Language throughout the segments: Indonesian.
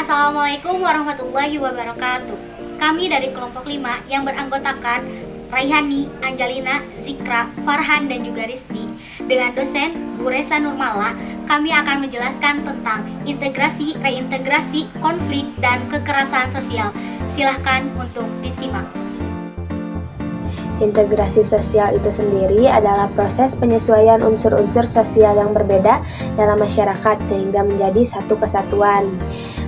Assalamualaikum warahmatullahi wabarakatuh. Kami dari kelompok 5 yang beranggotakan Raihani, Angelina, Zikra, Farhan, dan juga Risti dengan dosen Bu Resa Nurmala, kami akan menjelaskan tentang integrasi, reintegrasi, konflik, dan kekerasan sosial. Silahkan untuk disimak. Integrasi sosial itu sendiri adalah proses penyesuaian unsur-unsur sosial yang berbeda dalam masyarakat sehingga menjadi satu kesatuan.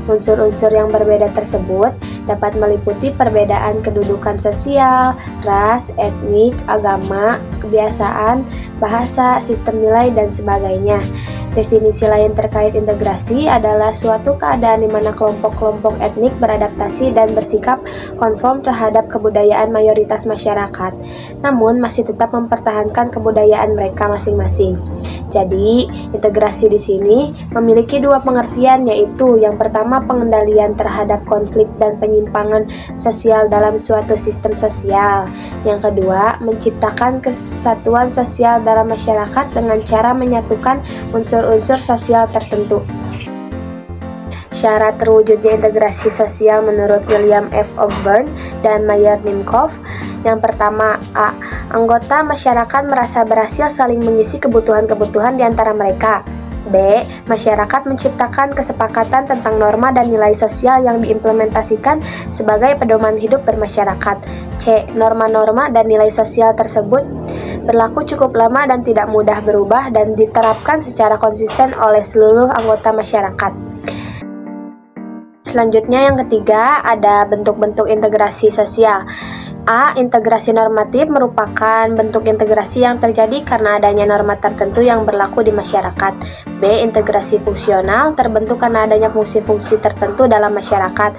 Unsur-unsur yang berbeda tersebut dapat meliputi perbedaan kedudukan sosial, ras, etnik, agama, kebiasaan, bahasa, sistem nilai, dan sebagainya. Definisi lain terkait integrasi adalah suatu keadaan di mana kelompok-kelompok etnik beradaptasi dan bersikap konform terhadap kebudayaan mayoritas masyarakat, namun masih tetap mempertahankan kebudayaan mereka masing-masing. Jadi, integrasi di sini memiliki dua pengertian, yaitu yang pertama pengendalian terhadap konflik dan penyimpangan sosial dalam suatu sistem sosial. Yang kedua, menciptakan kesatuan sosial dalam masyarakat dengan cara menyatukan unsur-unsur sosial tertentu. Syarat terwujudnya integrasi sosial menurut William F. O'Byrne dan Meyer Nimkov. Yang pertama, A. Anggota masyarakat merasa berhasil saling mengisi kebutuhan-kebutuhan di antara mereka. B. Masyarakat menciptakan kesepakatan tentang norma dan nilai sosial yang diimplementasikan sebagai pedoman hidup bermasyarakat. C. Norma-norma dan nilai sosial tersebut berlaku cukup lama dan tidak mudah berubah dan diterapkan secara konsisten oleh seluruh anggota masyarakat. Selanjutnya yang ketiga, ada bentuk-bentuk integrasi sosial. A. Integrasi normatif merupakan bentuk integrasi yang terjadi karena adanya norma tertentu yang berlaku di masyarakat. B. Integrasi fungsional terbentuk karena adanya fungsi-fungsi tertentu dalam masyarakat.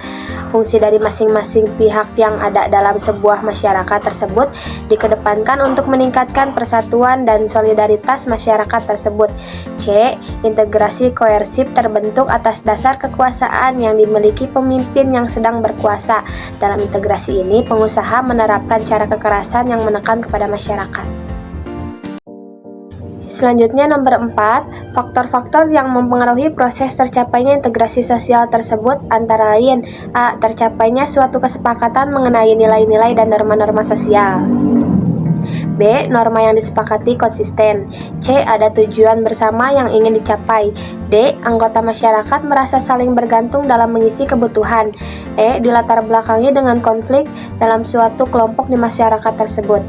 Fungsi dari masing-masing pihak yang ada dalam sebuah masyarakat tersebut dikedepankan untuk meningkatkan persatuan dan solidaritas masyarakat tersebut. C. Integrasi koersif terbentuk atas dasar kekuasaan yang dimiliki pemimpin yang sedang berkuasa. Dalam integrasi ini, pengusaha menerapkan cara kekerasan yang menekan kepada masyarakat. Selanjutnya nomor 4, faktor-faktor yang mempengaruhi proses tercapainya integrasi sosial tersebut antara lain A. Tercapainya suatu kesepakatan mengenai nilai-nilai dan norma-norma sosial. B. Norma yang disepakati konsisten. C. Ada tujuan bersama yang ingin dicapai. D. Anggota masyarakat merasa saling bergantung dalam mengisi kebutuhan. E. Dilatar belakangi dengan konflik dalam suatu kelompok di masyarakat tersebut.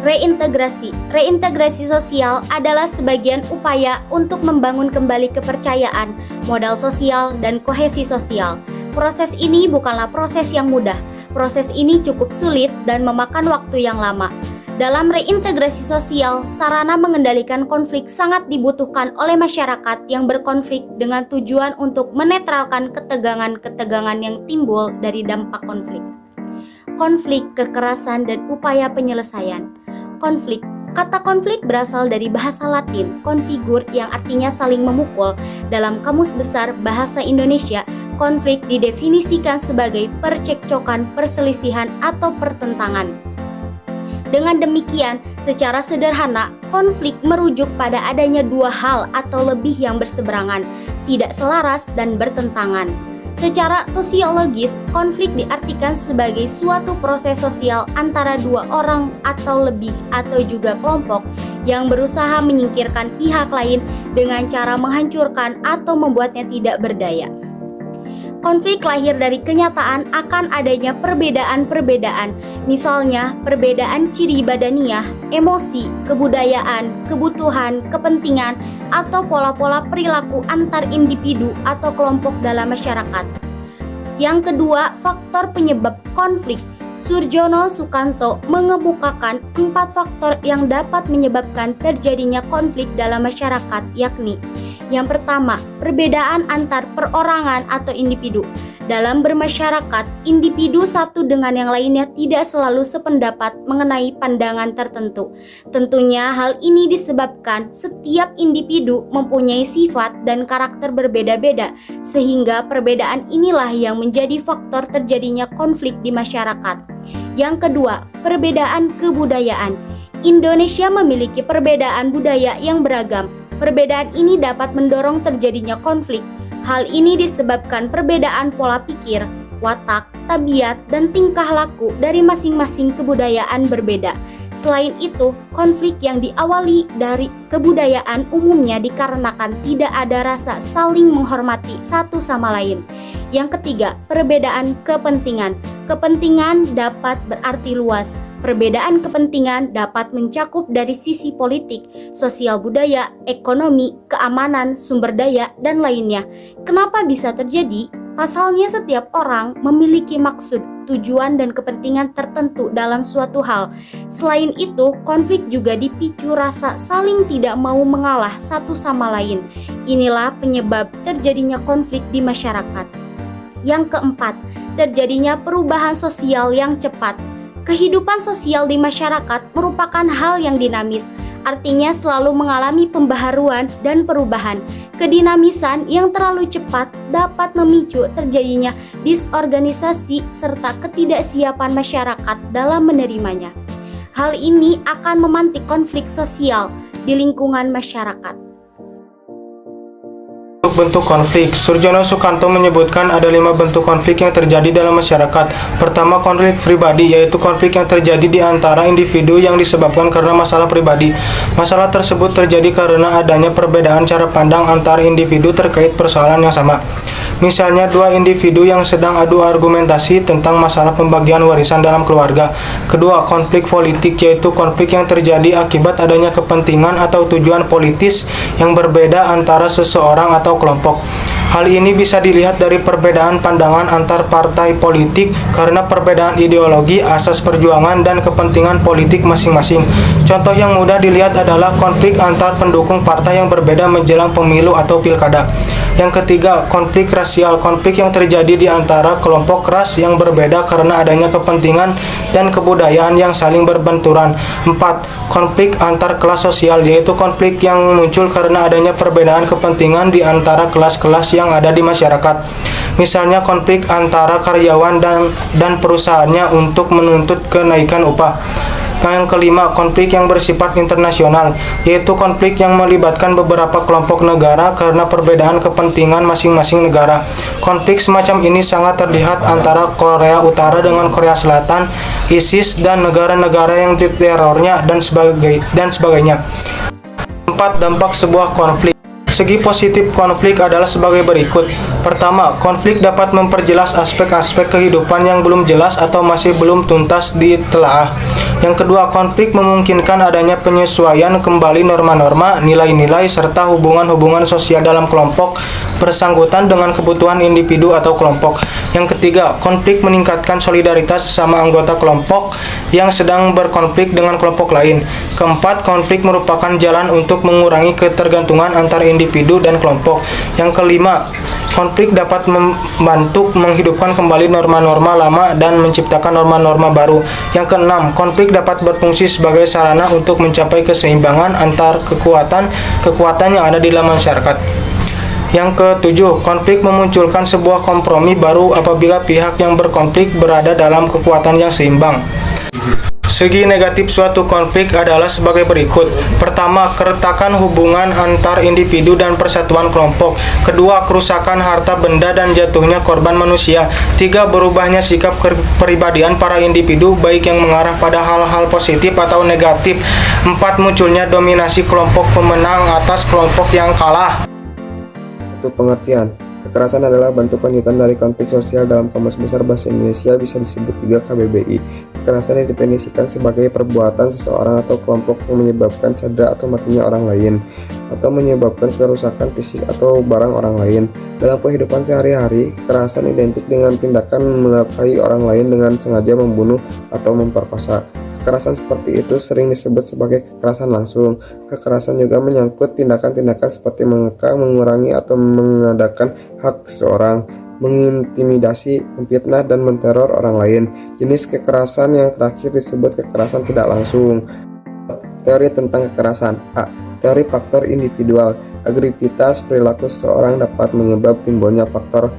Reintegrasi sosial adalah sebagian upaya untuk membangun kembali kepercayaan, modal sosial, dan kohesi sosial. Proses ini bukanlah proses yang mudah. Proses ini cukup sulit dan memakan waktu yang lama. Dalam reintegrasi sosial, sarana mengendalikan konflik sangat dibutuhkan oleh masyarakat yang berkonflik dengan tujuan untuk menetralkan ketegangan-ketegangan yang timbul dari dampak konflik. Konflik, kekerasan, dan upaya penyelesaian. Konflik. Kata konflik berasal dari bahasa Latin, konfigur yang artinya saling memukul. Dalam Kamus Besar Bahasa Indonesia, konflik didefinisikan sebagai percekcokan, perselisihan, atau pertentangan. Dengan demikian, secara sederhana, konflik merujuk pada adanya dua hal atau lebih yang berseberangan, tidak selaras, dan bertentangan. Secara sosiologis, konflik diartikan sebagai suatu proses sosial antara dua orang atau lebih atau juga kelompok yang berusaha menyingkirkan pihak lain dengan cara menghancurkan atau membuatnya tidak berdaya. Konflik lahir dari kenyataan akan adanya perbedaan-perbedaan, misalnya perbedaan ciri badaniah, emosi, kebudayaan, kebutuhan, kepentingan, atau pola-pola perilaku antar individu atau kelompok dalam masyarakat. Yang kedua, faktor penyebab konflik. Surjono Sukanto mengemukakan 4 faktor yang dapat menyebabkan terjadinya konflik dalam masyarakat, yakni yang pertama, perbedaan antar perorangan atau individu. Dalam bermasyarakat, individu satu dengan yang lainnya tidak selalu sependapat mengenai pandangan tertentu. Tentunya hal ini disebabkan setiap individu mempunyai sifat dan karakter berbeda-beda, sehingga perbedaan inilah yang menjadi faktor terjadinya konflik di masyarakat. Yang kedua, perbedaan kebudayaan. Indonesia memiliki perbedaan budaya yang beragam. Perbedaan ini dapat mendorong terjadinya konflik. Hal ini disebabkan perbedaan pola pikir, watak, tabiat, dan tingkah laku dari masing-masing kebudayaan berbeda. Selain itu, konflik yang diawali dari kebudayaan umumnya dikarenakan tidak ada rasa saling menghormati satu sama lain. Yang ketiga, perbedaan kepentingan. Kepentingan dapat berarti luas. Perbedaan kepentingan dapat mencakup dari sisi politik, sosial budaya, ekonomi, keamanan, sumber daya, dan lainnya. Kenapa bisa terjadi? Pasalnya setiap orang memiliki maksud, tujuan, dan kepentingan tertentu dalam suatu hal. Selain itu, konflik juga dipicu rasa saling tidak mau mengalah satu sama lain. Inilah penyebab terjadinya konflik di masyarakat. Yang keempat, terjadinya perubahan sosial yang cepat. Kehidupan sosial di masyarakat merupakan hal yang dinamis, artinya selalu mengalami pembaharuan dan perubahan. Kedinamisan yang terlalu cepat dapat memicu terjadinya disorganisasi serta ketidaksiapan masyarakat dalam menerimanya. Hal ini akan memantik konflik sosial di lingkungan masyarakat. Bentuk konflik. Surjono Sukanto menyebutkan ada 5 bentuk konflik yang terjadi dalam masyarakat. Pertama, konflik pribadi, yaitu konflik yang terjadi di antara individu yang disebabkan karena masalah pribadi. Masalah tersebut terjadi karena adanya perbedaan cara pandang antara individu terkait persoalan yang sama. Misalnya, dua individu yang sedang adu argumentasi tentang masalah pembagian warisan dalam keluarga. Kedua, konflik politik, yaitu konflik yang terjadi akibat adanya kepentingan atau tujuan politis yang berbeda antara seseorang atau kelompok. Hal ini bisa dilihat dari perbedaan pandangan antar partai politik karena perbedaan ideologi, asas perjuangan, dan kepentingan politik masing-masing. Contoh yang mudah dilihat adalah konflik antar pendukung partai yang berbeda menjelang pemilu atau pilkada. Yang ketiga, konflik rasial, konflik yang terjadi di antara kelompok ras yang berbeda karena adanya kepentingan dan kebudayaan yang saling berbenturan. 4. Konflik antar kelas sosial, yaitu konflik yang muncul karena adanya perbedaan kepentingan di antara kelas-kelas yang ada di masyarakat. Misalnya konflik antara karyawan dan perusahaannya untuk menuntut kenaikan upah. Yang kelima, konflik yang bersifat internasional, yaitu konflik yang melibatkan beberapa kelompok negara karena perbedaan kepentingan masing-masing negara. Konflik semacam ini sangat terlihat antara Korea Utara dengan Korea Selatan, ISIS, dan negara-negara yang diterornya dan sebagainya. 4. Dampak sebuah konflik. Segi positif konflik adalah sebagai berikut. Pertama, konflik dapat memperjelas aspek-aspek kehidupan yang belum jelas atau masih belum tuntas ditelaah. Yang kedua, konflik memungkinkan adanya penyesuaian kembali norma-norma, nilai-nilai, serta hubungan-hubungan sosial dalam kelompok bersangkutan dengan kebutuhan individu atau kelompok. Yang ketiga, konflik meningkatkan solidaritas sesama anggota kelompok yang sedang berkonflik dengan kelompok lain. Keempat, konflik merupakan jalan untuk mengurangi ketergantungan antar individu dan kelompok. Yang kelima, konflik dapat membantu menghidupkan kembali norma-norma lama dan menciptakan norma-norma baru. Yang keenam, konflik dapat berfungsi sebagai sarana untuk mencapai keseimbangan antar kekuatan yang ada di dalam masyarakat. Yang ketujuh, konflik memunculkan sebuah kompromi baru apabila pihak yang berkonflik berada dalam kekuatan yang seimbang. Segi negatif suatu konflik adalah sebagai berikut. Pertama, keretakan hubungan antar individu dan persatuan kelompok. Kedua, kerusakan harta benda dan jatuhnya korban manusia. Tiga, berubahnya sikap kepribadian para individu baik yang mengarah pada hal-hal positif atau negatif. Empat, munculnya dominasi kelompok pemenang atas kelompok yang kalah. Untuk pengertian, kekerasan adalah bentuk lanjutan dari konflik sosial. Dalam Kamus Besar Bahasa Indonesia bisa disebut juga KBBI. Kekerasan didefinisikan sebagai perbuatan seseorang atau kelompok yang menyebabkan cedera atau matinya orang lain, atau menyebabkan kerusakan fisik atau barang orang lain. Dalam kehidupan sehari-hari, kekerasan identik dengan tindakan melukai orang lain dengan sengaja membunuh atau memperkosa. Kekerasan seperti itu sering disebut sebagai kekerasan langsung. Kekerasan juga menyangkut tindakan-tindakan seperti mengekang, mengurangi, atau mengadakan hak seseorang, mengintimidasi, memfitnah, dan menteror orang lain. Jenis kekerasan yang terakhir disebut kekerasan tidak langsung. Teori tentang kekerasan. A. Teori faktor individual. Agresivitas perilaku seseorang dapat menyebab timbulnya faktor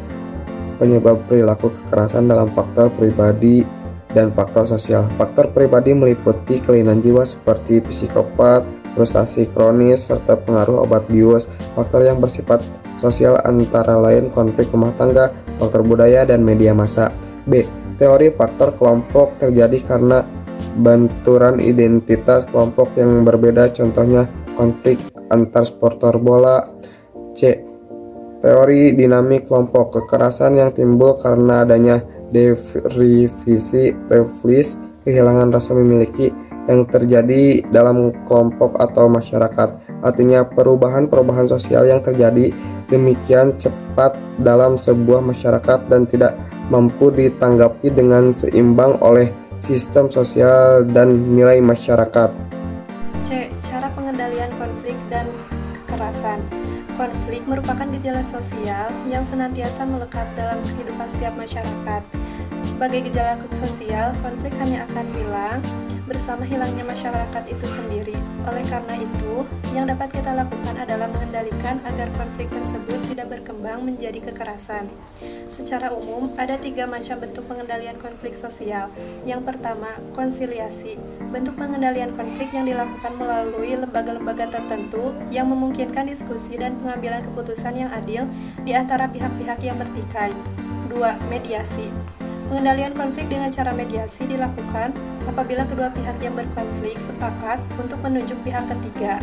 penyebab perilaku kekerasan dalam faktor pribadi dan faktor sosial. Faktor pribadi meliputi kelainan jiwa seperti psikopat, frustasi kronis, serta pengaruh obat bius. Faktor yang bersifat sosial antara lain konflik rumah tangga, faktor budaya, dan media massa. B. Teori faktor kelompok terjadi karena benturan identitas kelompok yang berbeda, contohnya konflik antar supporter bola. C. Teori dinamik kelompok, kekerasan yang timbul karena adanya definisi refleksi kehilangan rasa memiliki yang terjadi dalam kelompok atau masyarakat. Artinya perubahan-perubahan sosial yang terjadi demikian cepat dalam sebuah masyarakat dan tidak mampu ditanggapi dengan seimbang oleh sistem sosial dan nilai masyarakat. C. Cara pengendalian konflik dan kekerasan. Konflik merupakan gejala sosial yang senantiasa melekat dalam kehidupan setiap masyarakat. Sebagai gejala sosial, konflik hanya akan hilang bersama hilangnya masyarakat itu sendiri. Oleh karena itu, yang dapat kita lakukan adalah mengendalikan agar konflik tersebut tidak berkembang menjadi kekerasan. Secara umum, ada 3 macam bentuk pengendalian konflik sosial. Yang pertama, konsiliasi. Bentuk pengendalian konflik yang dilakukan melalui lembaga-lembaga tertentu yang memungkinkan diskusi dan pengambilan keputusan yang adil di antara pihak-pihak yang bertikai. 2. Mediasi. Pengendalian konflik dengan cara mediasi dilakukan apabila kedua pihak yang berkonflik sepakat untuk menunjuk pihak ketiga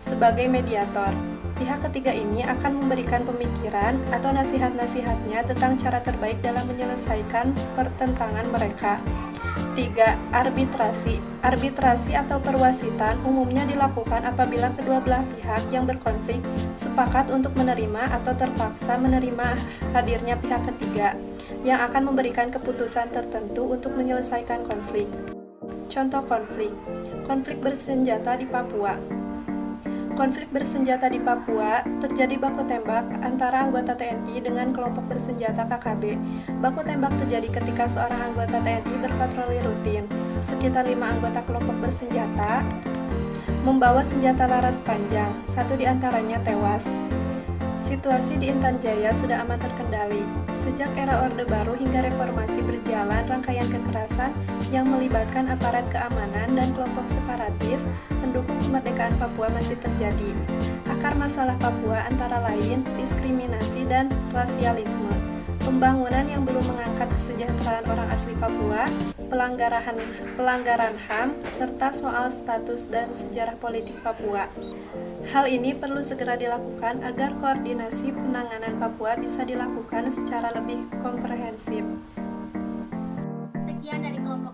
sebagai mediator. Pihak ketiga ini akan memberikan pemikiran atau nasihat-nasihatnya tentang cara terbaik dalam menyelesaikan pertentangan mereka. 3. Arbitrasi. Arbitrasi atau perwasitan umumnya dilakukan apabila kedua belah pihak yang berkonflik sepakat untuk menerima atau terpaksa menerima hadirnya pihak ketiga yang akan memberikan keputusan tertentu untuk menyelesaikan konflik. Contoh konflik. Konflik bersenjata di Papua. Konflik bersenjata di Papua terjadi baku tembak antara anggota TNI dengan kelompok bersenjata KKB. Baku tembak terjadi ketika seorang anggota TNI berpatroli rutin. Sekitar 5 anggota kelompok bersenjata membawa senjata laras panjang, 1 di antaranya tewas. Situasi di Intan Jaya sudah aman terkendali. Sejak era Orde Baru hingga reformasi berjalan rangkaian kekerasan yang melibatkan aparat keamanan dan kelompok separatis pendukung kemerdekaan Papua masih terjadi. Akar masalah Papua antara lain diskriminasi dan rasialisme, pembangunan yang belum mengangkat kesejahteraan orang asli Papua, pelanggaran HAM, serta soal status dan sejarah politik Papua. Hal ini perlu segera dilakukan agar koordinasi penanganan Papua bisa dilakukan secara lebih komprehensif. Sekian dari kelompok